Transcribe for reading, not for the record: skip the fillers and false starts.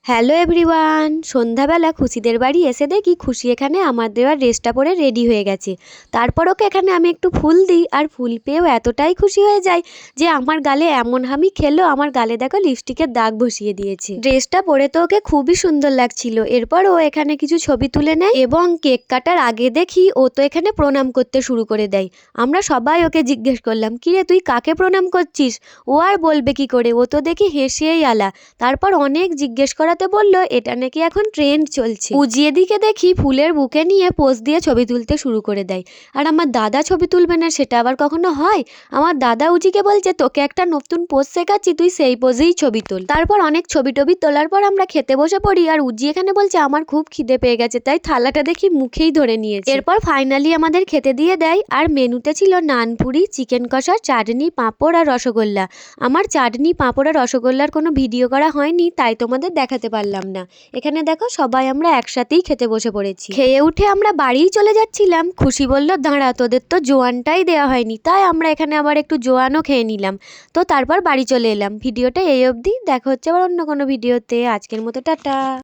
Hello everyone, সন্ধ্যাবেলা খুশিদের বাড়ি এসে দেখি খুশি এখানে আমার দেওয়া ড্রেসটা পরে রেডি হয়ে গেছে। তারপর ওকে এখানে আমি একটু ফুল দিই, আর ফুল পেয়েও এতটাই খুশি হয়ে যায় যে আমার গালে এমন হামি খেলো, আমার গালে দেখো লিপস্টিকের দাগ বসিয়ে দিয়েছে। ড্রেসটা পরে তো ওকে খুবই সুন্দর লাগছিল। এরপর ও এখানে কিছু ছবি তুলে নেয় এবং কেক কাটার আগে দেখি ও তো এখানে প্রণাম করতে শুরু করে দেয়। আমরা সবাই ওকে জিজ্ঞেস করলাম, কিরে তুই কাকে প্রণাম করছিস? ও আর বলবে কি করে, ও তো দেখি হেসেই আলা। তারপর অনেক জিজ্ঞেস করাতে বললো এটা নাকি এখন ট্রেন্ড চলছে। উজিয়ে দিকে দেখি ফুলের বুকে নিয়ে পোজ দিয়ে ছবি তুলতে শুরু করে দেয়। আর আমার দাদা ছবি তুলবে না সেটা আবার কখনো হয়? আমার দাদা উজিকে বলছে তোকে একটা নতুন পোজ শেখাচ্ছি, তুই সেই পোজেই ছবি তোল। তারপর অনেক ছবি টবি তোলার পর আমরা খেতে বসে পড়ি, আর উজি এখানে বলছে আমার খুব খিদে পেয়ে গেছে, তাই থালাটা দেখি মুখেই ধরে নিয়েছে। এরপর ফাইনালি আমাদের খেতে দিয়ে দেয়, আর মেনুতে ছিল নানপুরি, চিকেন কষা, চাটনি, পাঁপড় আর রসগোল্লা। আমার চাটনি, পাঁপড় আর রসগোল্লার কোনো ভিডিও করা হয়নি, তাই তোমাদের দেখাতে পারলাম না। এখানে দেখো সবাই আমরা একসাথেই খেতে বসে পড়েছি। খেয়ে উঠে আমরা বাড়িই চলে যাচ্ছিলাম, খুশি বলল দাঁড়া তোদের তো জোয়ানটাই দেওয়া হয়নি, তাই আমরা এখানে আবার একটু জোয়ানও খেয়ে নিলাম। তো তারপর বাড়ি চলে এলাম। ভিডিওটা এই অবধি, দেখা হচ্ছে আবার অন্য কোনো ভিডিওতে। আজকের মতো টাটা।